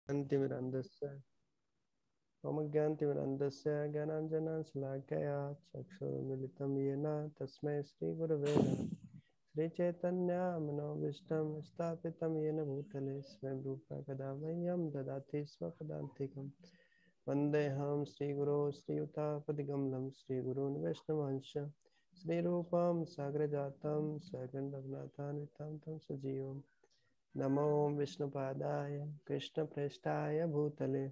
ज्ञानतिमिरन्धस्य मम ज्ञानतिमिरन्धस्य ज्ञानाञ्जनशलाकया चक्षुर्मिलितं येन तस्मै श्रीगुरवे नमः। श्रीचैतन्यमनोभीष्टं स्थापितं येन भूतले स्वयं रूपा कदा मह्यं ददाति स्वपदान्तिकं। वन्देऽहं श्रीगुरो श्रीयुतापदिकमलं श्रीगुरून् वैष्णवांश्च श्रीरूपं साग्रजातं सगुणरघुनाथान्वितं तं सजीवम्। नमो विष्णुपादाय कृष्णप्रेष्ठाय भूतले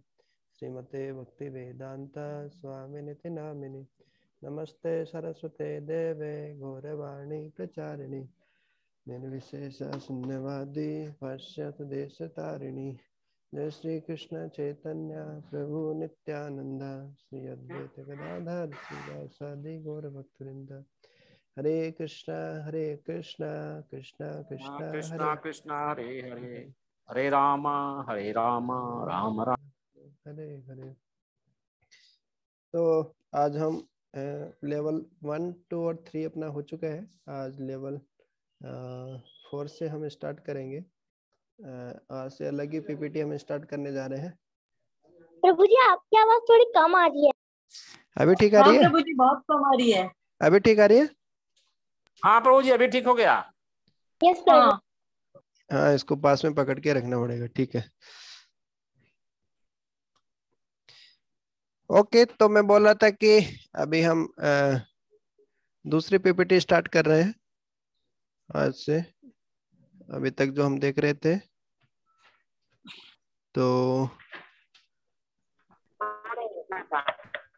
श्रीमते भक्तिवेदांत स्वामिनिति नामिनि। नमस्ते सरस्वते देवे गौरवाणी प्रचारिणि निर्विशेष शून्यवादी पाश्चात्य देशतारिणी। जय श्री कृष्ण चैतन्य प्रभु नित्यानंद श्री अद्वैत गदाधर श्रीवासादि गौर भक्तवृंद। हरे कृष्णा कृष्णा कृष्णा कृष्णा हरे कृष्णा हरे हरे हरे राम राम राम हरे हरे। तो आज हम लेवल 1, 2 और 3 अपना हो चुका है। आज लेवल 4 से हम स्टार्ट करेंगे। आज से अलग ही पीपीटी हम स्टार्ट करने जा रहे हैं। प्रभु जी आपकी आवाज थोड़ी कम आ रही है। अभी ठीक आ रही है? प्रभु जी बहुत कम आ रही है। अभी ठीक आ रही है? हाँ प्रभु जी अभी ठीक हो गया। यस प्रभु। हाँ इसको पास में पकड़ के रखना पड़ेगा। ठीक है ओके। तो मैं बोल रहा था कि अभी हम दूसरी पीपीटी स्टार्ट कर रहे हैं आज से। अभी तक जो हम देख रहे थे तो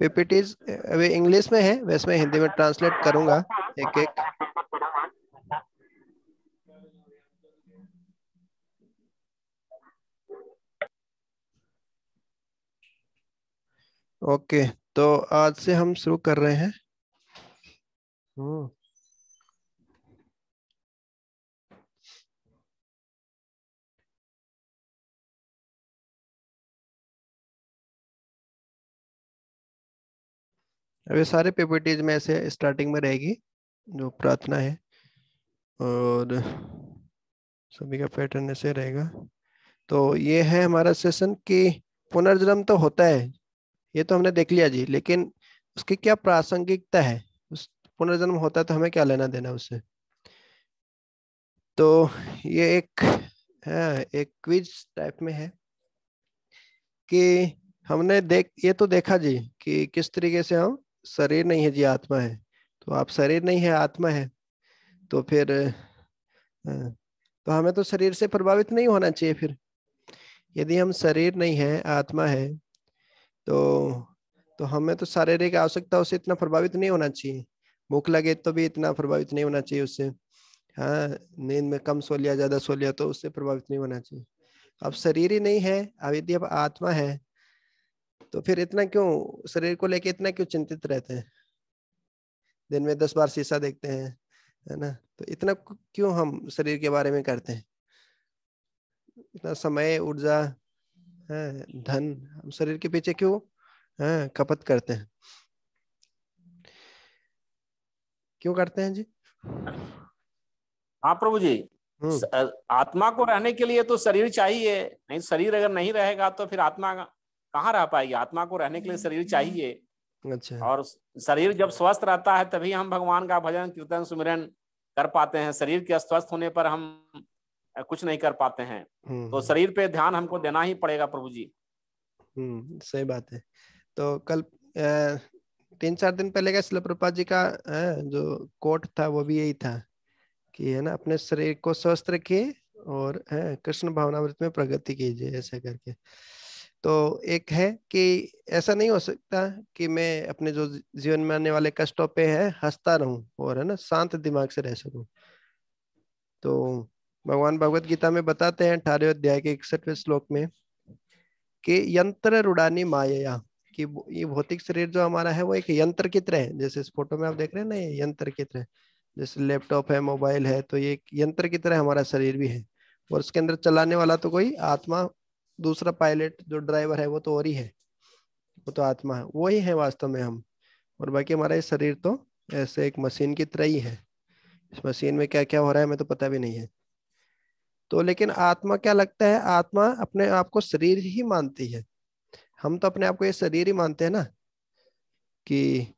पीपीटीज अभी इंग्लिश में है, वैसे मैं हिंदी में ट्रांसलेट करूंगा एक एक। ओके तो आज से हम शुरू कर रहे हैं। अभी सारे पीपीटीज में से स्टार्टिंग में रहेगी जो प्रार्थना है और सभी का पैटर्न ऐसे रहेगा। तो ये है हमारा सेशन कि पुनर्जन्म तो होता है, ये तो हमने देख लिया जी, लेकिन उसकी क्या प्रासंगिकता है? उस पुनर्जन्म होता है तो हमें क्या लेना देना उससे? तो ये एक क्विज टाइप में है कि हमने ये तो देखा जी कि किस तरीके से हम शरीर नहीं है जी, आत्मा है। तो आप शरीर नहीं है आत्मा है तो फिर तो हमें तो शरीर से प्रभावित नहीं होना चाहिए। फिर यदि हम शरीर नहीं है आत्मा है तो हमें तो शारीरिक आवश्यकता उससे इतना प्रभावित नहीं होना चाहिए। भूख लगे तो भी इतना प्रभावित नहीं होना चाहिए उससे। हाँ नींद में कम सो लिया ज्यादा सो लिया तो उससे प्रभावित नहीं होना चाहिए। अब शरीर ही नहीं है, अब यदि अब आत्मा है तो फिर इतना क्यों शरीर को लेके इतना क्यों चिंतित रहते हैं? दिन में 10 बार शीशा देखते हैं, है ना? तो इतना क्यों हम शरीर के बारे में करते हैं? इतना समय ऊर्जा धन हम शरीर के पीछे क्यों खपत करते हैं? क्यों करते हैं जी? हाँ प्रभु जी आत्मा को रहने के लिए तो शरीर चाहिए, नहीं शरीर अगर नहीं रहेगा तो फिर आत्मा कहाँ रह पाएगी? आत्मा को रहने के लिए शरीर चाहिए। अच्छा। और शरीर जब स्वस्थ रहता है तभी हम भगवान का भजन कीर्तन सुमिरन कर पाते हैं। शरीर के अस्वस्थ होने पर हम कुछ नहीं कर पाते हैं। तो शरीर पे ध्यान हमको देना ही पड़ेगा प्रभु जी। सही बात है। तो कल 3-4 दिन पहले का शिल प्रभुपाद जी का जो कोट था वो भी यही था कि है ना, अपने शरीर को स्वस्थ रखिए और कृष्ण भावनामृत में प्रगति कीजिए, ऐसा करके। तो एक है कि ऐसा नहीं हो सकता कि मैं अपने जो जीवन में आने वाले कष्टों पे है हंसता रहूं और है ना शांत दिमाग से रह सकूं। तो भगवान भगवत गीता में बताते हैं 18वें अध्याय के 61वें श्लोक में कि यंत्र रुडानी माया, कि ये भौतिक शरीर जो हमारा है वो एक यंत्र की तरह है। जैसे इस फोटो में आप देख रहे हैं ना, ये यंत्र की तरह, जैसे लैपटॉप है मोबाइल है, तो ये एक यंत्र की तरह हमारा शरीर भी है। और उसके अंदर चलाने वाला तो कोई आत्मा, दूसरा पायलट जो ड्राइवर है वो तो और ही है, वो तो आत्मा है, वो ही है वास्तव में हम। और बाकी हमारा ये शरीर तो ऐसे एक मशीन की तरह ही है। इस मशीन में क्या क्या हो रहा है हमें तो पता भी नहीं है। तो लेकिन आत्मा क्या लगता है, आत्मा अपने आप को शरीर ही मानती है। हम तो अपने आप को ये शरीर ही मानते हैं ना, कि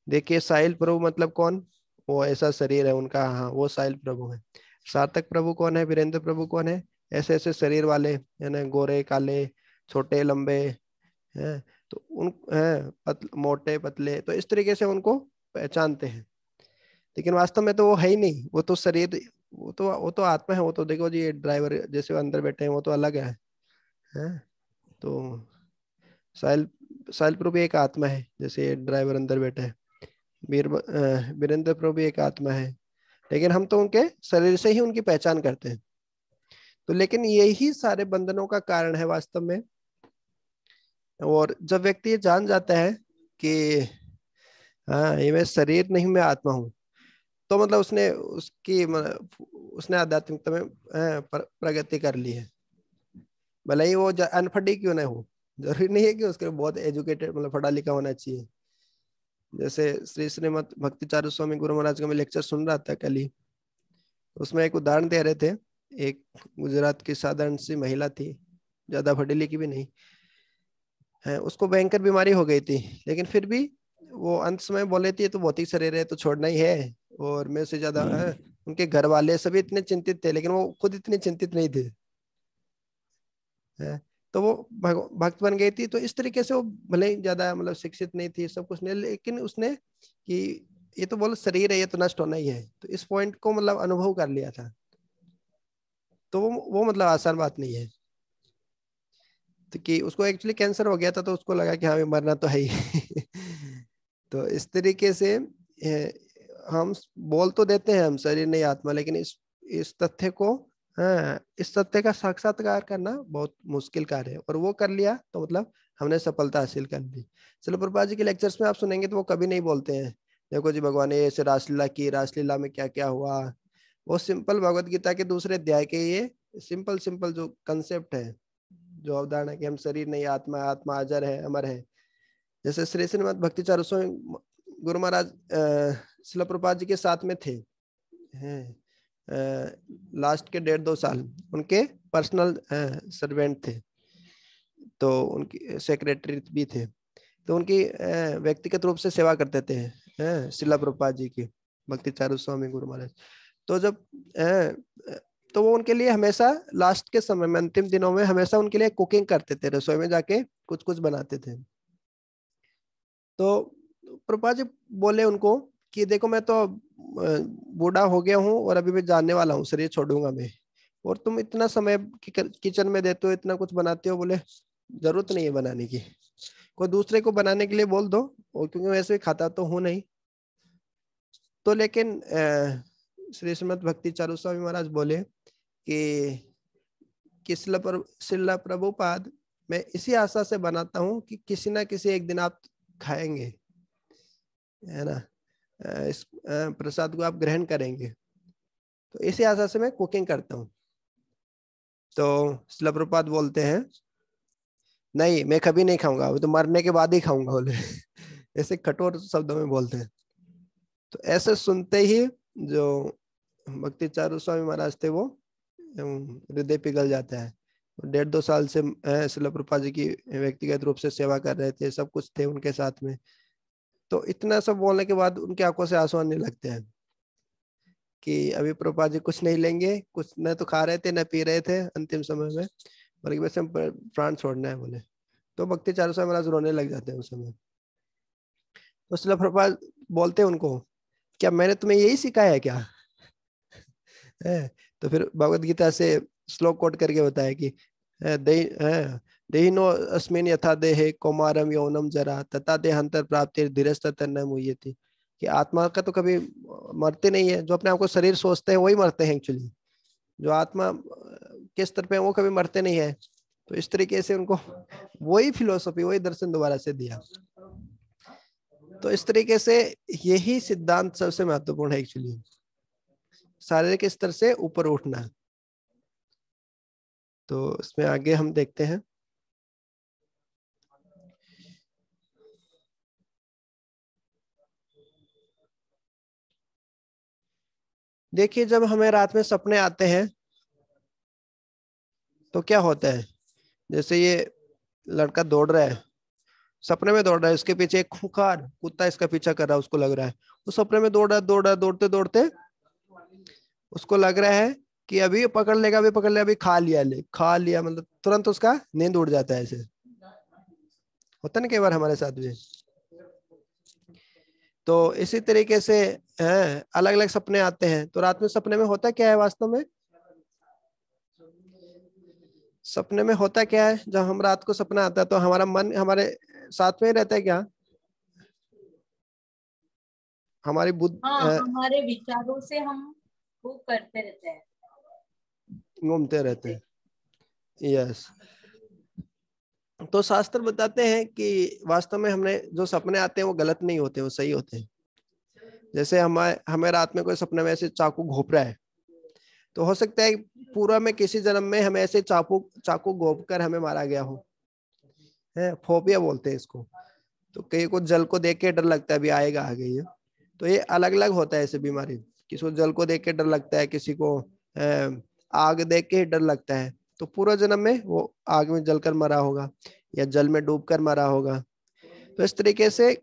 देखिए साहिल प्रभु मतलब कौन, वो ऐसा शरीर है उनका, हाँ वो साहिल प्रभु है। सार्थक प्रभु कौन है, वीरेंद्र प्रभु कौन है, ऐसे ऐसे शरीर वाले है ना, गोरे काले छोटे लंबे हैं, तो उन हैं मोटे पतले, तो इस तरीके से उनको पहचानते हैं। लेकिन वास्तव में तो वो है ही नहीं, वो तो शरीर, वो तो आत्मा है। वो तो देखो जी, ड्राइवर जैसे वो अंदर बैठे हैं वो तो अलग है? तो साहिल साहिल प्रभु भी एक आत्मा है, जैसे ड्राइवर अंदर बैठा है। वीरेंद्र प्रभु भी एक आत्मा है, लेकिन हम तो उनके शरीर से ही उनकी पहचान करते हैं। तो लेकिन यही सारे बंधनों का कारण है वास्तव में। और जब व्यक्ति ये जान जाता है कि हाँ ये मैं शरीर नहीं, मैं आत्मा हूँ, तो मतलब उसने आध्यात्मिकता में प्रगति कर ली है। भले ही वो अनपढ़ ही क्यों ना हो, जरूरी नहीं है कि उसके बहुत एजुकेटेड मतलब पढ़ा लिखा होना चाहिए। जैसे श्री श्रीमद भक्ति चारू स्वामी गुरु महाराज का मैं लेक्चर सुन रहा था कल ही, उसमें एक उदाहरण दे रहे थे। एक गुजरात की साधारण सी महिला थी, ज्यादा पढ़ी लिखी भी नहीं है, उसको भयंकर बीमारी हो गई थी, लेकिन फिर भी वो अंत समय बोले थी तो भौतिक शरीर है तो छोड़ना ही है। और मैं से ज्यादा उनके घर वाले सभी इतने चिंतित थे, लेकिन वो खुद इतने चिंतित नहीं थे है? तो वो भक्त बन गई थी। तो इस तरीके से वो भले ही ज्यादा मतलब शिक्षित नहीं थी, सब कुछ नहीं, लेकिन उसने कि ये तो बोलो शरीर है, ये तो नष्ट होना ही है, तो इस पॉइंट को मतलब अनुभव कर लिया था। तो वो मतलब आसान बात नहीं है। तो कि उसको एक्चुअली कैंसर हो गया था, तो उसको लगा कि हाँ मरना तो है ही तो इस तरीके से हम बोल तो देते हैं हम शरीर नहीं आत्मा, लेकिन इस तथ्य को, हाँ इस तथ्य का साक्षात्कार करना बहुत मुश्किल कार्य है। और वो कर लिया तो मतलब हमने सफलता हासिल कर ली। चलो प्रभुपाद जी के लेक्चर्स में आप सुनेंगे तो वो कभी नहीं बोलते हैं देखो जी भगवान ने ऐसे रासलीला की, रासलीला में क्या क्या हुआ। वो सिंपल भगवत गीता के दूसरे अध्याय के ये सिंपल सिंपल जो कंसेप्ट है, जो अवधारणा कि हम शरीर नहीं आत्मा, आत्मा अजर है अमर है। जैसे श्री श्रीमद भक्ति चारू स्वामी गुरु महाराज शिला प्रभुपाद जी के साथ में थे हैं, लास्ट के 1.5-2 साल उनके पर्सनल सर्वेंट थे, तो उनकी सेक्रेटरी भी थे। तो उनकी व्यक्तिगत रूप से सेवा करते थे शिला प्रभुपाद जी की, भक्ति चारू स्वामी गुरु महाराज। तो जब तो वो उनके लिए हमेशा लास्ट के समय में, अंतिम दिनों में हमेशा उनके लिए कुकिंग करते थे, रसोई में जाके कुछ कुछ बनाते थे। तो प्रभुपाद जी बोले उनको कि देखो मैं तो बूढ़ा हो गया हूँ और अभी मैं जानने वाला हूँ, शरीर छोड़ूंगा मैं, और तुम इतना समय किचन में देते हो, इतना कुछ बनाते हो। बोले जरूरत नहीं है बनाने की, कोई दूसरे को बनाने के लिए बोल दो, और क्योंकि वैसे खाता तो हूँ नहीं। तो लेकिन श्री श्रीमद भक्ति चारू स्वामी महाराज बोले कि शिला प्रभुपाद मैं इसी आशा से बनाता हूँ कि किसी ना किसी एक दिन आप खाएंगे, है ना, इस प्रसाद को आप ग्रहण करेंगे, तो इसी आशा से मैं कुकिंग करता हूँ। तो शिला प्रभुपाद बोलते हैं नहीं मैं कभी नहीं खाऊंगा, वो तो मरने के बाद ही खाऊंगा बोले ऐसे कठोर शब्दों में बोलते हैं। तो ऐसे सुनते ही जो भक्ति चारू स्वामी महाराज थे वो हृदय पिघल जाता है। 1.5-2 साल से शिला प्रभुपाद जी की व्यक्तिगत रूप से सेवा कर रहे थे, सब कुछ थे उनके साथ में। तो इतना सब बोलने के बाद उनकी आंखों से आंसू आने लगते हैं कि अभी प्रभुपाद जी कुछ नहीं लेंगे, कुछ न तो खा रहे थे न पी रहे थे अंतिम समय में, बल्कि वैसे प्राण छोड़ना है बोले। तो भक्ति चारू स्वामी महाराज रोने लग जाते हैं उस समय। तो शिला प्रभुपाद बोलते हैं उनको, क्या मैंने तुम्हें यही सिखाया है क्या तो फिर भगवत गीता से श्लोक कोट करके बताया कि देहिनो अस्मिन यथा देहे कौमारम यौनम जरा तथा देहांतर प्राप्ति धीरस्ततर न मुह्यति, कि आत्मा का तो कभी मरते नहीं है, जो अपने आप को शरीर सोचते हैं वही मरते हैं एक्चुअली, जो आत्मा के स्तर पे वो कभी मरते नहीं है। तो इस तरीके से उनको वही फिलोसफी वही दर्शन दोबारा से दिया। तो इस तरीके से यही सिद्धांत सबसे महत्वपूर्ण है एक्चुअली, शारीरिक स्तर से ऊपर उठना। तो इसमें आगे हम देखते हैं। देखिए जब हमें रात में सपने आते हैं तो क्या होता है, जैसे ये लड़का दौड़ रहा है, सपने में दौड़ रहा है, इसके पीछे एक खूंखार कुत्ता इसका पीछा कर रहा है, उसको लग रहा है वो सपने में दौड़ रहा है, दौड़ते दौड़ते उसको लग रहा है कि अभी पकड़ लेगा, अभी पकड़ लेगा, अभी खा लिया, मतलब तुरंत उसका नींद उड़ जाता है। ऐसे होता ना कई बार हमारे साथ भी। तो इसी तरीके से अलग अलग सपने आते हैं। तो रात में सपने में होता क्या है, वास्तव में सपने में होता क्या है, जब हम रात को सपना आता है तो हमारा मन हमारे साथ में ही रहता है क्या, हमारी बुद्धि हमारे विचारों से हम वो करते रहते हैं, घूमते रहते हैं। यस। तो शास्त्र बताते हैं कि वास्तव में हमने जो सपने आते हैं वो गलत नहीं होते, वो सही होते हैं। जैसे हमें रात में कोई सपने में ऐसे चाकू घोंप रहा है, तो हो सकता है पूरा में किसी जन्म में हमें ऐसे चाकू घोंप कर हमें मारा गया हो, है फोबिया बोलते हैं इसको। तो कई को जल को देख के डर लगता है, अभी आएगा आगे ये। तो ये अलग अलग होता है ऐसे बीमारी, किसी को जल को देख के डर लगता है, किसी को आग देख के डर लगता है। तो पूरा जन्म में वो आग में जलकर मरा होगा या जल में डूबकर मरा होगा। तो इस तरीके से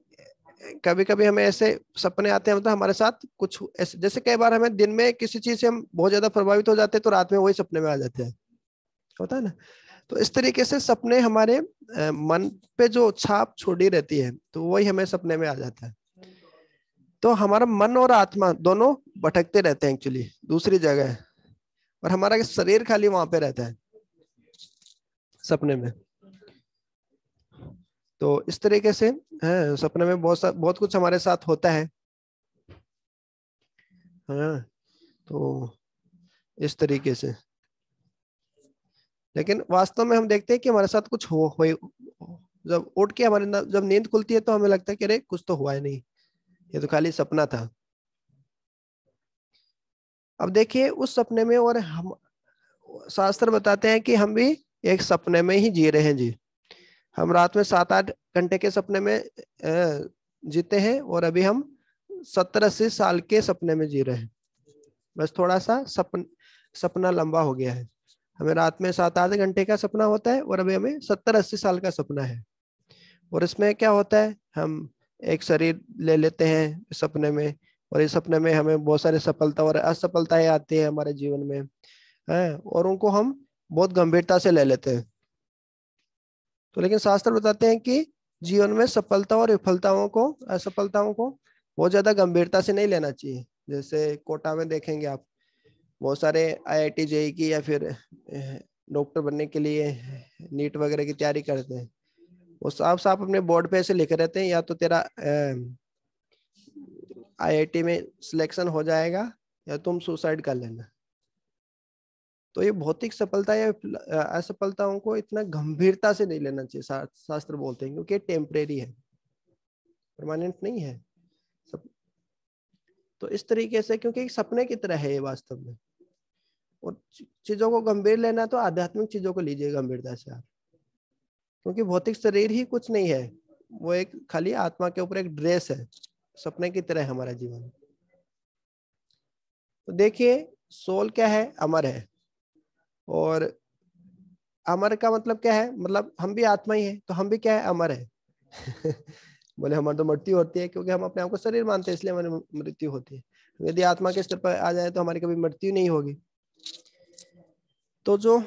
कभी कभी हमें ऐसे सपने आते हैं, मतलब हमारे साथ कुछ ऐसे, जैसे कई बार हमें दिन में किसी चीज से हम बहुत ज्यादा प्रभावित हो जाते हैं तो रात में वही सपने में आ जाते हैं, होता है ना। तो इस तरीके से सपने हमारे मन पे जो छाप छोड़ी रहती है तो वही हमें सपने में आ जाता है। तो हमारा मन और आत्मा दोनों भटकते रहते हैं एक्चुअली दूसरी जगह है, और हमारा शरीर खाली वहां पे रहता है सपने में। तो इस तरीके से सपने में बहुत कुछ हमारे साथ होता है। हाँ, तो इस तरीके से, लेकिन वास्तव में हम देखते हैं कि हमारे साथ कुछ हो जब उठ के जब नींद खुलती है तो हमें लगता है कि अरे कुछ तो हुआ ही नहीं, ये तो खाली सपना था। अब देखिए उस सपने में, और हम शास्त्र बताते हैं कि हम भी एक सपने में ही जी रहे हैं जी। हम रात में 7-8 घंटे के सपने में जीते हैं, और अभी हम 70-80 साल के सपने में जी रहे हैं। बस थोड़ा सा सपना लंबा हो गया है। हमें रात में 7-8 घंटे का सपना होता है, और अभी हमें 70-80 साल का सपना है। और इसमें क्या होता है, हम एक शरीर ले लेते हैं सपने में, और इस सपने में हमें बहुत सारी सफलता और असफलताएं आती है हमारे जीवन में, है, और उनको हम बहुत गंभीरता से ले लेते हैं। तो लेकिन शास्त्र बताते हैं कि जीवन में सफलता और विफलताओं को, असफलताओं को बहुत ज्यादा गंभीरता से नहीं लेना चाहिए। जैसे कोटा में देखेंगे आप, बहुत सारे IIT JEE की या फिर डॉक्टर बनने के लिए नीट वगैरह की तैयारी करते हैं। वो साफ साफ अपने बोर्ड पे ऐसे लिखे रहते हैं, या तो तेरा IIT में सिलेक्शन हो जाएगा या तुम सुसाइड कर लेना। तो ये भौतिक सफलता या असफलताओं को इतना गंभीरता से नहीं लेना चाहिए, शास्त्र बोलते हैं, क्योंकि टेम्परेरी है, परमानेंट नहीं है सब। तो इस तरीके से, क्योंकि एक सपने की तरह है ये वास्तव में, और चीजों को गंभीर लेना तो आध्यात्मिक चीजों को लीजिए गंभीरता से आप, क्योंकि भौतिक शरीर ही कुछ नहीं है, वो एक खाली आत्मा के ऊपर एक ड्रेस है, सपने की तरह है हमारा जीवन। तो देखिए सोल क्या है, अमर है। और अमर का मतलब क्या है, मतलब हम भी आत्मा ही है, तो हम भी क्या है, अमर है। बोले हमारी तो मृत्यु होती है, क्योंकि हम अपने आप को शरीर मानते हैं, इसलिए हमारी मृत्यु होती है। यदि आत्मा के स्तर पर आ जाए तो हमारी कभी मृत्यु नहीं होगी। तो जो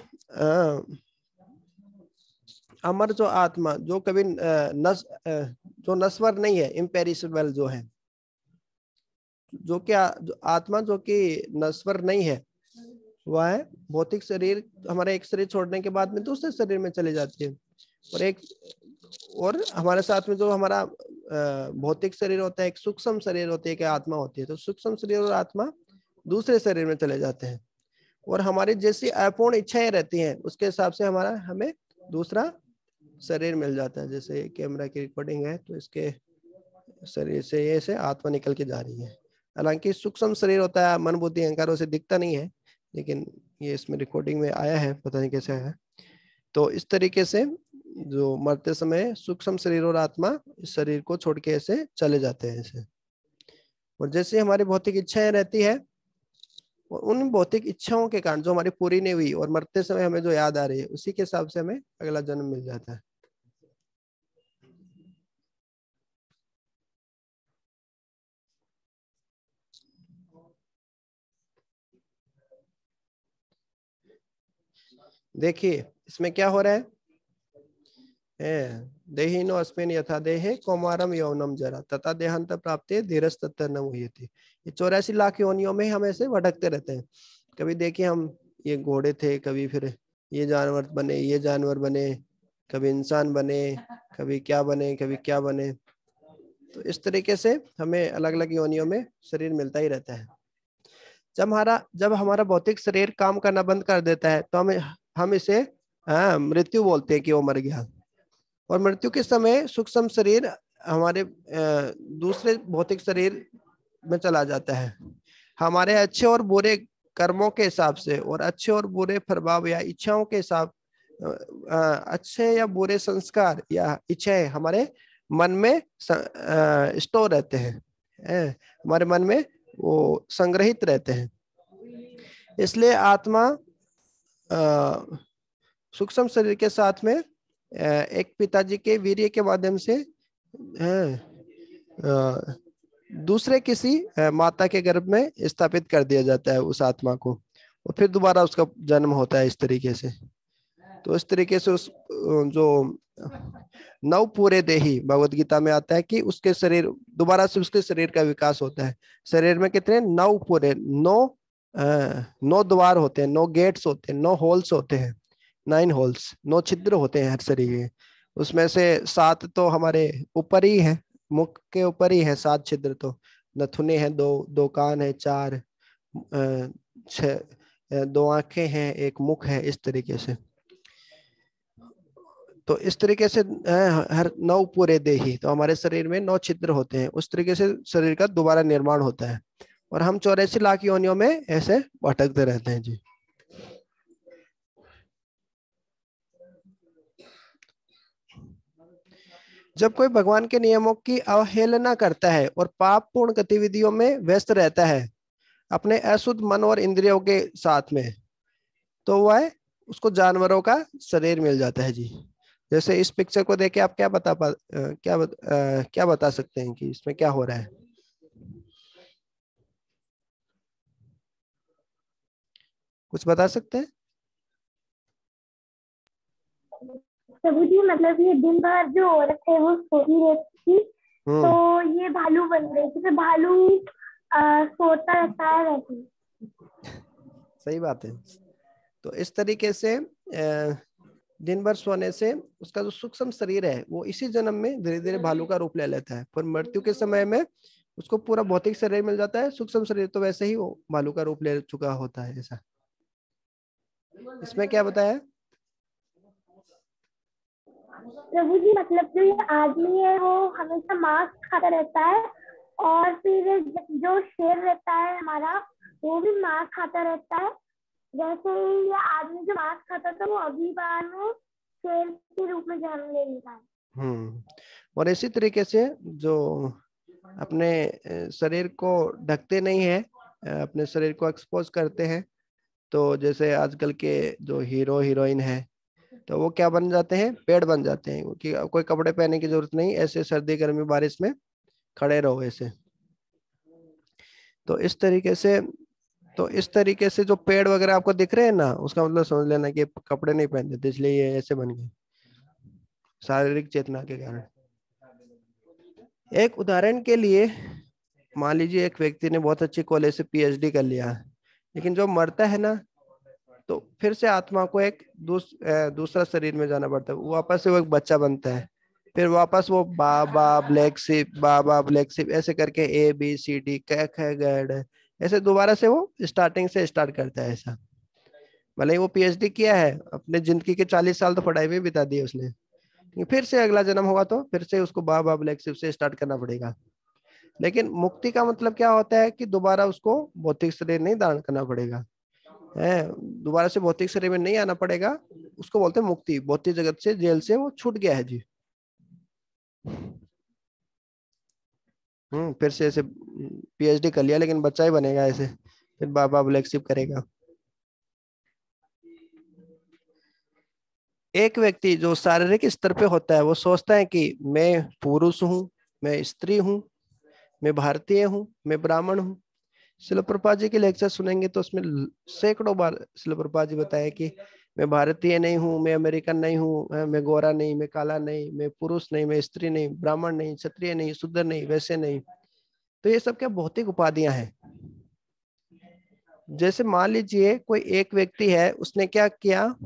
अमर जो आत्मा, जो कभी जो नश्वर नहीं है, इम्पेरिशेबल जो है, जो क्या जो आत्मा जो कि नश्वर नहीं है, वह है भौतिक शरीर। हमारे एक शरीर छोड़ने के बाद में दूसरे शरीर में चले जाती है, और हमारे साथ में जो हमारा भौतिक शरीर होता है, एक सूक्ष्म शरीर होती है, एक आत्मा होती है। तो सूक्ष्म शरीर और आत्मा दूसरे शरीर में चले जाते हैं, और हमारी जैसी अपूर्ण इच्छाएं रहती हैं उसके हिसाब से हमें दूसरा शरीर मिल जाता है। जैसे कैमरा की रिकॉर्डिंग है, तो इसके शरीर से ये से आत्मा निकल के जा रही है। हालांकि सूक्ष्म शरीर होता है, मन बुद्धि अहंकार से दिखता नहीं है, लेकिन ये इसमें रिकॉर्डिंग में आया है, पता नहीं कैसे आया है। तो इस तरीके से जो मरते समय सूक्ष्म शरीर और आत्मा इस शरीर को छोड़ के ऐसे चले जाते हैं ऐसे। और जैसे हमारी भौतिक इच्छाएं रहती है, और उन भौतिक इच्छाओं के कारण जो हमारी पूरी नहीं हुई और मरते समय हमें जो याद आ रही है, उसी के हिसाब से हमें अगला जन्म मिल जाता है। देखिए इसमें क्या हो रहा है, देहिनो अस्मिन् यथा देहे कौमारम यौनम जरा तथा देहांत प्राप्ते धीरज तत्तर न मुह्यति। ये 84 लाख योनियों में हम ऐसे भटकते रहते हैं। कभी देखिए हम ये घोड़े थे, कभी फिर ये जानवर बने, ये जानवर बने, कभी इंसान बने, कभी क्या बने, कभी क्या बने। तो इस तरीके से हमें अलग अलग योनियों में शरीर मिलता ही रहता है। जब हमारा भौतिक शरीर काम करना बंद कर देता है तो हम इसे मृत्यु बोलते हैं कि वो मर गया। और मृत्यु के समय सूक्ष्म शरीर हमारे दूसरे भौतिक शरीर में चला जाता है। हमारे अच्छे और बुरे कर्मों के हिसाब से और अच्छे और बुरे प्रभाव या इच्छाओं के हिसाब, अच्छे या बुरे संस्कार या इच्छाएं हमारे मन में स्टोर रहते हैं, हमारे मन में वो संग्रहित रहते हैं। इसलिए आत्मा सूक्ष्म शरीर के साथ में एक पिताजी के वीर्य के माध्यम से दूसरे किसी माता के गर्भ में स्थापित कर दिया जाता है उस आत्मा को, और फिर दोबारा उसका जन्म होता है इस तरीके से। तो इस तरीके से उस जो नव पूरे देही भगवत गीता में आता है कि उसके शरीर दोबारा से उसके शरीर का विकास होता है। शरीर में कितने नव पूरे 9 द्वार होते हैं, 9 गेट्स होते हैं, 9 होल्स होते हैं, 9 होल्स, 9 छिद्र होते हैं हर शरीर के। उसमें से 7 तो हमारे ऊपर ही है, मुख के ऊपर ही है 7 छिद्र। तो नथुने हैं, 2 कान है, 4 2 आंखें हैं, 1 मुख है, इस तरीके से। तो इस तरीके से हर 9 पूरे देही, तो हमारे शरीर में 9 छिद्र होते हैं। उस तरीके से शरीर का दोबारा निर्माण होता है और हम 84 लाख योनियों में ऐसे भटकते रहते हैं जी। जब कोई भगवान के नियमों की अवहेलना करता है और पाप पूर्ण गतिविधियों में व्यस्त रहता है अपने अशुद्ध मन और इंद्रियों के साथ में, तो वह उसको जानवरों का शरीर मिल जाता है जी। जैसे इस पिक्चर को देख के आप क्या बता सकते हैं कि इसमें क्या हो रहा है? कुछ बता सकते हैं? प्रभु जी मतलब ये दिन भर जो औरत है वो सोती रहती थी, तो ये भालू बन गई थी, तो भालू सोता रहता है वैसे। सही बात है। तो इस तरीके से दिन भर सोने से उसका जो सूक्ष्म शरीर है वो इसी जन्म में धीरे धीरे भालू का रूप ले लेता है, पर मृत्यु के समय में उसको पूरा भौतिक शरीर मिल जाता है। सूक्ष्म शरीर तो वैसे ही वो भालू का रूप ले चुका होता है। ऐसा इसमें क्या बताया प्रभु जी? मतलब जो ये आदमी है वो हमेशा मांस खाता रहता है, और फिर जो शेर रहता है हमारा वो भी मांस खाता रहता है। जैसे ये आदमी जो मांस खाता था वो अगली बार में शेर के रूप में जन्म ले लेता है। और इसी तरीके से जो अपने शरीर को ढकते नहीं है, अपने शरीर को एक्सपोज करते हैं, तो जैसे आजकल के जो हीरो हीरोइन है तो वो क्या बन जाते हैं, पेड़ बन जाते हैं, क्योंकि कोई कपड़े पहनने की जरूरत नहीं, ऐसे सर्दी गर्मी बारिश में खड़े रहो ऐसे। तो इस तरीके से जो पेड़ वगैरह आपको दिख रहे हैं ना, उसका मतलब समझ लेना कि कपड़े नहीं पहनते थे इसलिए ये ऐसे बन गए शारीरिक चेतना के कारण। एक उदाहरण के लिए मान लीजिए एक व्यक्ति ने बहुत अच्छी कॉलेज से पीएचडी कर लिया, लेकिन जो मरता है ना तो फिर से आत्मा को एक दूसरा शरीर में जाना पड़ता है, वापस से वो एक बच्चा बनता है, फिर वापस वो बाबा ब्लैक शिप ऐसे करके ABCD क ख ग घ ऐसे दोबारा से वो स्टार्टिंग से स्टार्ट करता है। ऐसा भले ही वो पीएचडी किया है, अपने जिंदगी के 40 साल तो पढ़ाई में बिता दिए उसने, फिर से अगला जन्म होगा तो फिर से उसको बाबा ब्लैक शिप से स्टार्ट करना पड़ेगा। लेकिन मुक्ति का मतलब क्या होता है कि दोबारा उसको भौतिक शरीर नहीं धारण करना पड़ेगा, है दोबारा से भौतिक शरीर में नहीं आना पड़ेगा, उसको बोलते हैं मुक्ति। भौतिक जगत से, जेल से वो छूट गया है जी। फिर से ऐसे पीएचडी कर लिया लेकिन बच्चा ही बनेगा ऐसे, फिर बाबा अब एक्सेप्ट करेगा। एक व्यक्ति जो शारीरिक स्तर पे होता है वो सोचता है कि मैं पुरुष हूँ, मैं स्त्री हूँ, मैं भारतीय हूँ, मैं ब्राह्मण हूँ। श्रील प्रभुपाद जी के लेक्चर सुनेंगे तो उसमें सैकड़ों बार श्रील प्रभुपाद जी बताए कि मैं भारतीय नहीं हूँ, मैं अमेरिकन नहीं हूँ, मैं गोरा नहीं, मैं काला नहीं, मैं पुरुष नहीं, मैं स्त्री नहीं, ब्राह्मण नहीं, क्षत्रिय नहीं, शूद्र नहीं, वैसे नहीं। तो ये सब क्या भौतिक उपाधियां हैं। जैसे मान लीजिए कोई एक व्यक्ति है, उसने क्या किया,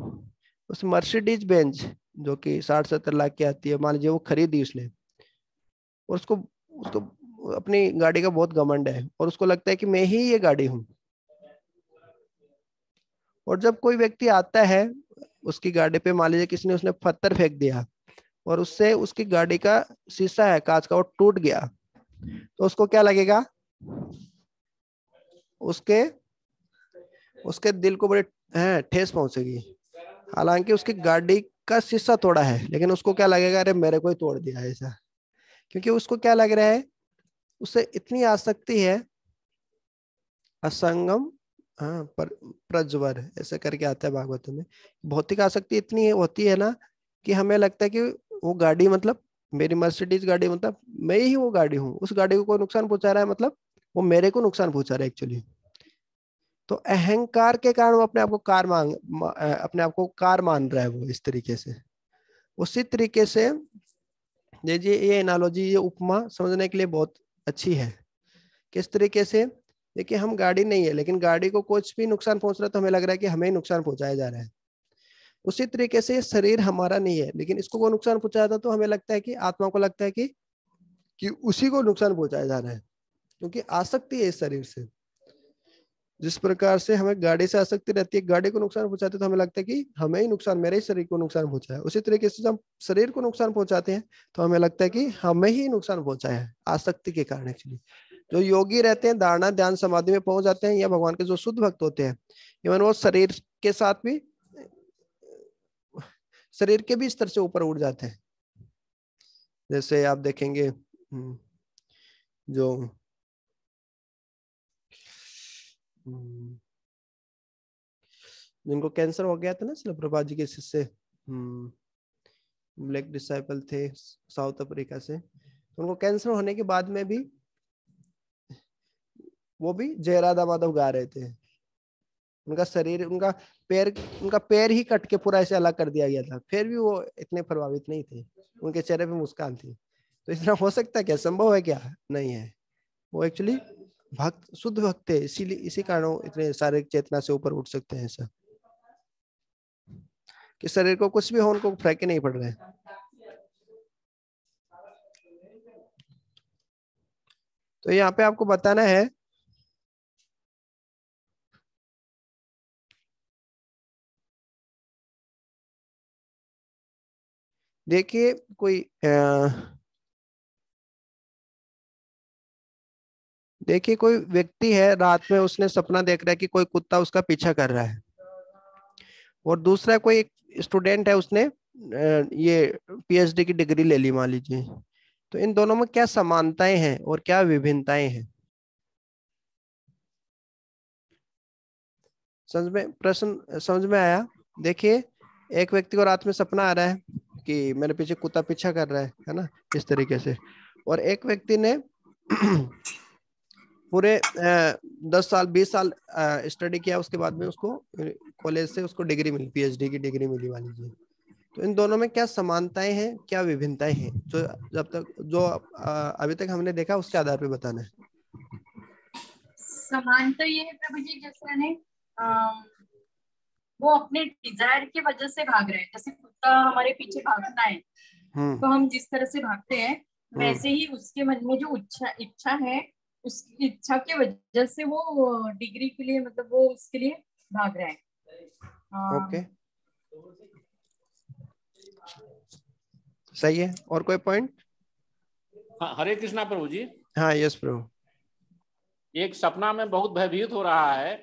उस मर्सिडीज बेंज जो कि 60-70 लाख की आती है, मान लीजिए वो खरीदी उसने, और उसको उसको अपनी गाड़ी का बहुत घमंड है और उसको लगता है कि मैं ही ये गाड़ी हूं। और जब कोई व्यक्ति आता है उसकी गाड़ी पे, मान लीजिए किसी ने उसने पत्थर फेंक दिया और उससे उसकी गाड़ी का शीशा है कांच का वो टूट गया, तो उसको क्या लगेगा, उसके उसके दिल को बड़ी ठेस पहुंचेगी। हालांकि उसकी गाड़ी का शीशा तोड़ा है, लेकिन उसको क्या लगेगा, अरे मेरे को ही तोड़ दिया ऐसा। क्योंकि उसको क्या लग रहा है, उसे इतनी आसक्ति है, असंगम हाँ पर प्रज्वर ऐसे करके आता है भागवत में। भौतिक आसक्ति इतनी होती है ना कि हमें लगता है कि वो गाड़ी मतलब मेरी मर्सिडीज गाड़ी मतलब मैं ही वो गाड़ी हूँ, उस गाड़ी को कोई नुकसान पहुंचा रहा है मतलब वो मेरे को नुकसान पहुंचा रहा है एक्चुअली। तो अहंकार के कारण वो अपने आप को अपने आप को कार मान रहा है वो इस तरीके से। उसी तरीके से ये एनालॉजी, ये उपमा समझने के लिए बहुत अच्छी है। किस तरीके से, देखिए हम गाड़ी नहीं है लेकिन गाड़ी को कुछ भी नुकसान पहुंच रहा है तो हमें लग रहा है कि हमें ही नुकसान पहुंचाया जा रहा है। उसी तरीके से शरीर हमारा नहीं है लेकिन इसको कोई नुकसान पहुंचाया था तो हमें लगता है कि आत्मा को लगता है कि उसी को नुकसान पहुंचाया जा रहा है, क्योंकि आसक्ति है इस शरीर से। जिस प्रकार से हमें गाड़ी से आसक्ति रहती है, गाड़ी को नुकसान पहुंचाते तो हमें लगता है कि हमें ही नुकसान, मेरे ही शरीर को नुकसान पहुंचा है। उसी तरीके से जब शरीर को नुकसान पहुंचाते हैं तो हमें लगता है कि हमें ही नुकसान पहुंचाया है आसक्ति के कारण। एक्चुअली जो योगी रहते हैं, धारणा ध्यान समाधि में पहुंच जाते हैं, या भगवान के जो शुद्ध भक्त होते हैं, इवन वो शरीर के साथ भी, शरीर के भी स्तर से ऊपर उठ जाते हैं। जैसे आप देखेंगे जो जिनको कैंसर हो गया था ना, श्रील प्रभुपाद जी के शिष्य ब्लैक डिसाइपल थे साउथ अफ्रीका से, तो उनको कैंसर होने के बाद में भी वो भी जय राधा माधव गा रहे थे। उनका शरीर, उनका पैर ही कट के पूरा ऐसे अलग कर दिया गया था, फिर भी वो इतने प्रभावित नहीं थे, उनके चेहरे पे मुस्कान थी। तो इतना हो सकता है क्या, संभव है क्या? नहीं है। वो एक्चुअली भक्त, शुद्ध भक्त है, इसीलिए इसी कारण वो इतने सारे चेतना से ऊपर उठ सकते हैं। ऐसा कि शरीर को कुछ भी हो उनको फर्क ही नहीं पड़ रहा है। तो यहाँ पे आपको बताना है देखिए कोई व्यक्ति है, रात में उसने सपना देख रहा है कि कोई कुत्ता उसका पीछा कर रहा है, और दूसरा कोई एक स्टूडेंट है, उसने ये पीएचडी की डिग्री ले ली मान लीजिए। तो इन दोनों में क्या समानताएं हैं और क्या विभिन्नताएं हैं? प्रश्न समझ में आया? देखिए एक व्यक्ति को रात में सपना आ रहा है कि मेरे पीछे कुत्ता पीछा कर रहा है ना, इस तरीके से। और एक व्यक्ति ने पूरे 10 साल 20 साल स्टडी किया, उसके बाद में उसको कॉलेज से उसको डिग्री मिली, पीएचडी की डिग्री मिली मान लीजिए। तो इन दोनों में क्या समानताएं हैं, क्या विभिन्नताएं हैं, जो अभी तक हमने देखा उसके आधार पे बताना है। समान तो ये है प्रभु जी, जैसे ने वो अपने डिजायर की वजह से भाग रहे हैं। जैसे कुत्ता हमारे पीछे भागता है तो हम जिस तरह से भागते हैं वैसे ही उसके मन में जो इच्छा है, उसकी इच्छा की वजह से वो डिग्री के लिए, मतलब वो उसके लिए भाग रहा है। ओके सही है। और कोई पॉइंट? हाँ, हरे कृष्णा प्रभु जी। हाँ यस प्रभु। एक सपना में बहुत भयभीत हो रहा है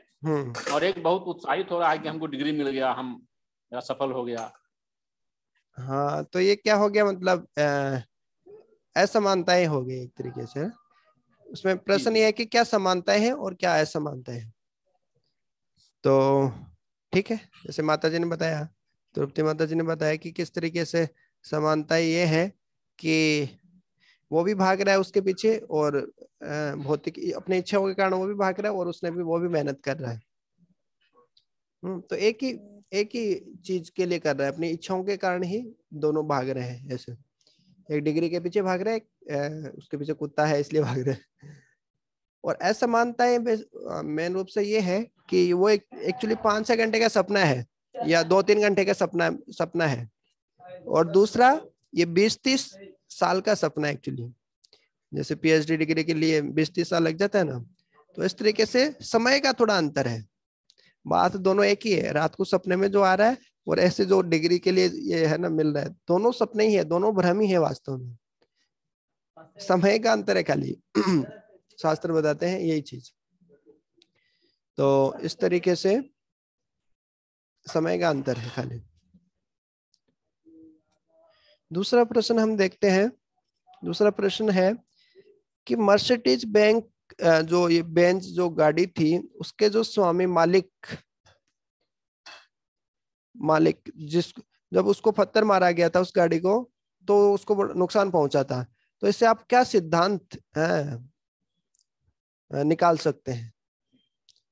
और एक बहुत उत्साहित हो रहा है कि हमको डिग्री मिल गया, हम मेरा सफल हो गया। हाँ तो ये क्या हो गया, मतलब असमानताएं हो गई एक तरीके से। उसमें प्रश्न ये है कि क्या समानताएं हैं और क्या असमानताएं हैं। तो ठीक है, जैसे माता जी ने बताया, द्रौपदी माता जी ने बताया कि किस तरीके से समानता ये है कि वो भी भाग रहा है उसके पीछे, और भौतिक अपनी इच्छाओं के कारण वो भी भाग रहा है, और उसने भी वो भी मेहनत कर रहा है। तो एक ही चीज के लिए कर रहा है, अपनी इच्छाओं के कारण ही दोनों भाग रहे हैं। ऐसे एक डिग्री के पीछे भाग रहा है, उसके पीछे कुत्ता है इसलिए भाग रहा है। और असमानताएं मेन रूप से ये है कि वो एक्चुअली 5-6 घंटे का सपना है, या 2-3 घंटे का सपना है, और दूसरा ये 20-30 साल का सपना है एक्चुअली। जैसे पीएचडी डिग्री के लिए 20-30 साल लग जाता है ना, तो इस तरीके से समय का थोड़ा अंतर है। बात दोनों एक ही है, रात को सपने में जो आ रहा है और ऐसे जो डिग्री के लिए ये है ना मिल रहा है, दोनों सपने ही है, दोनों भ्रम ही है वास्तव में, समय का अंतर है खाली। शास्त्र बताते हैं यही चीज। तो इस तरीके से समय का अंतर है खाली। दूसरा प्रश्न हम देखते हैं। दूसरा प्रश्न है कि मर्सिडीज बैंक जो ये बेंज जो गाड़ी थी, उसके जो स्वामी मालिक जिस जब उसको पत्थर मारा गया था उस गाड़ी को, तो उसको नुकसान पहुंचा था। तो इससे आप क्या सिद्धांत निकाल सकते हैं,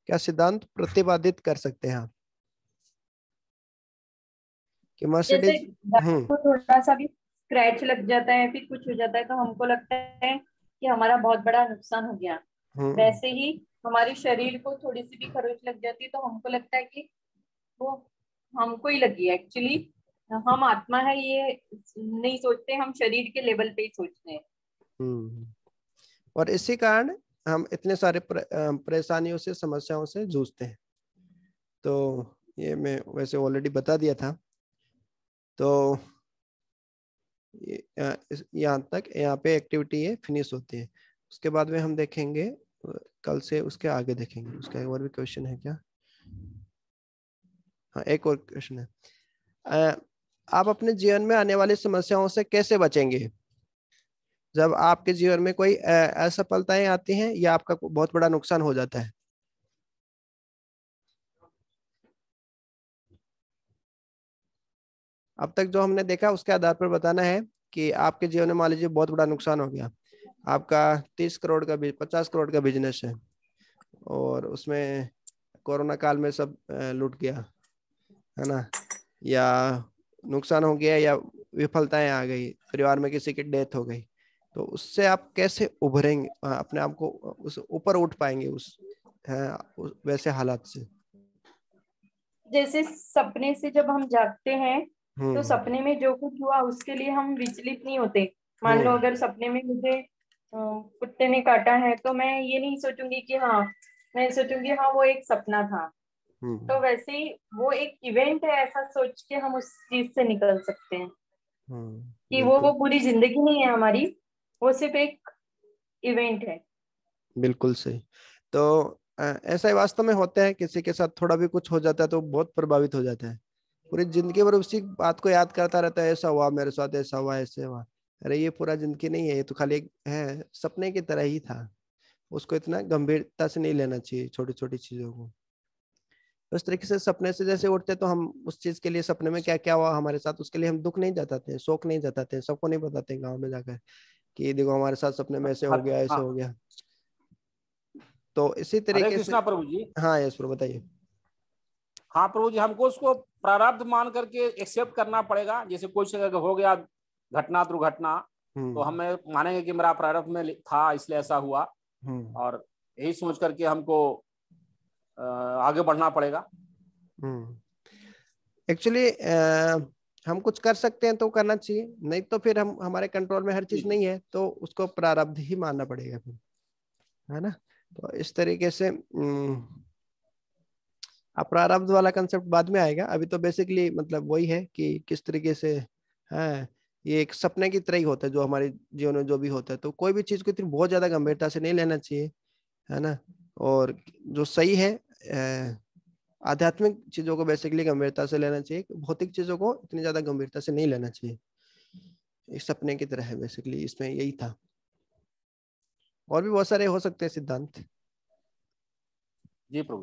क्या सिद्धांत प्रतिपादित कर सकते हैं आप कि मर्सिडीज को थोड़ा सा भी स्क्रैच लग जाता है, फिर कुछ हो जाता है, तो हमको लगता है कि हमारा बहुत बड़ा नुकसान हो गया। वैसे ही हमारे शरीर को थोड़ी सी भी खरोंच लग जाती है, तो हमको लगता है कि वो हमको ही लगी है। एक्चुअली हम आत्मा है ये नहीं सोचते, हम शरीर के लेवल पे ही सोचते हैं। और इसी कारण हम इतने सारे परेशानियों से, समस्याओं से जूझते हैं। तो ये मैं वैसे ऑलरेडी बता दिया था। तो यहाँ तक, यहाँ पे एक्टिविटी ये फिनिश होती है। उसके बाद में हम देखेंगे, कल से उसके आगे देखेंगे। उसका एक और भी क्वेश्चन है क्या? हाँ, एक और क्वेश्चन है। आप अपने जीवन में आने वाली समस्याओं से कैसे बचेंगे? जब आपके जीवन में कोई असफलताएं आती हैं या आपका बहुत बड़ा नुकसान हो जाता है, अब तक जो हमने देखा उसके आधार पर बताना है कि आपके जीवन में मान लीजिए बहुत बड़ा नुकसान हो गया। आपका 30 करोड़ का 50 करोड़ का बिजनेस है, और उसमें कोरोना काल में सब लूट गया, है ना, या नुकसान हो गया, या विफलताएं आ गई, परिवार में किसी की डेथ हो गई, तो उससे आप कैसे उभरेंगे, अपने आप को उस ऊपर उठ पाएंगे वैसे हालात से? जैसे सपने से जब हम जागते हैं, तो सपने में जो कुछ हुआ उसके लिए हम विचलित नहीं होते। मान लो अगर सपने में मुझे कुत्ते ने काटा है, तो मैं ये नहीं सोचूंगी कि हाँ, मैं सोचूंगी हाँ वो एक सपना था। तो वैसे ही वो एक इवेंट है, ऐसा सोच के हम उस चीज से निकल सकते हैं कि वो पूरी जिंदगी नहीं है हमारी, वो सिर्फ एक इवेंट है। बिल्कुल सही। तो ऐसा ही वास्तव में होता है, किसी के साथ थोड़ा भी कुछ हो जाता है तो बहुत प्रभावित हो जाता है, पूरी जिंदगी भर उसी बात को याद करता रहता है, ऐसा हुआ मेरे साथ, ऐसा हुआ, ऐसे हुआ। अरे ये पूरा जिंदगी नहीं है, ये तो खाली एक है, सपने की तरह ही था। उसको इतना गंभीरता से नहीं लेना चाहिए छोटी छोटी चीजों को। तो इस तरीके से सपने से जैसे उठते, तो हम उस चीज के लिए, सपने में क्या क्या हुआ हमारे साथ, उसके लिए हम दुख नहीं जताते हैं, शोक नहीं जताते हैं, सबको नहीं बताते गाँव में जाकर कि देखो हमारे साथ सपने में ऐसे हो गया, ऐसे हो गया। तो इसी हरे तरीके से। कृष्णा प्रभु जी। हाँ यश प्रभु बताइए। हाँ प्रभु जी, हमको उसको प्रारब्ध मान करके एक्सेप्ट करना पड़ेगा। जैसे कोई से हो गया घटना दुर्घटना, तो हमें मानेंगे कि मेरा प्रारब्ध में था इसलिए ऐसा हुआ, और यही सोच करके हमको आगे बढ़ना पड़ेगा। एक्चुअली हम कुछ कर सकते हैं तो करना चाहिए, नहीं तो फिर हम, हमारे कंट्रोल में हर चीज नहीं है, तो उसको प्रारब्ध ही मानना पड़ेगा फिर, है ना। तो इस तरीके से प्रारब्ध वाला कंसेप्ट बाद में आएगा। अभी तो बेसिकली मतलब वही है कि किस तरीके से है, ये एक सपने की तरह ही होता है जो हमारे जीवन में जो भी होता है। तो कोई भी चीज को इतनी बहुत ज्यादा गंभीरता से नहीं लेना चाहिए, है ना। और जो सही है, आध्यात्मिक चीजों को बेसिकली गंभीरता से लेना चाहिए, भौतिक चीजों को इतनी ज्यादा गंभीरता से नहीं लेना चाहिए। एक सपने की तरह है बेसिकली, इसमें यही था। और भी बहुत सारे हो सकते हैं सिद्धांत। जी प्रभु।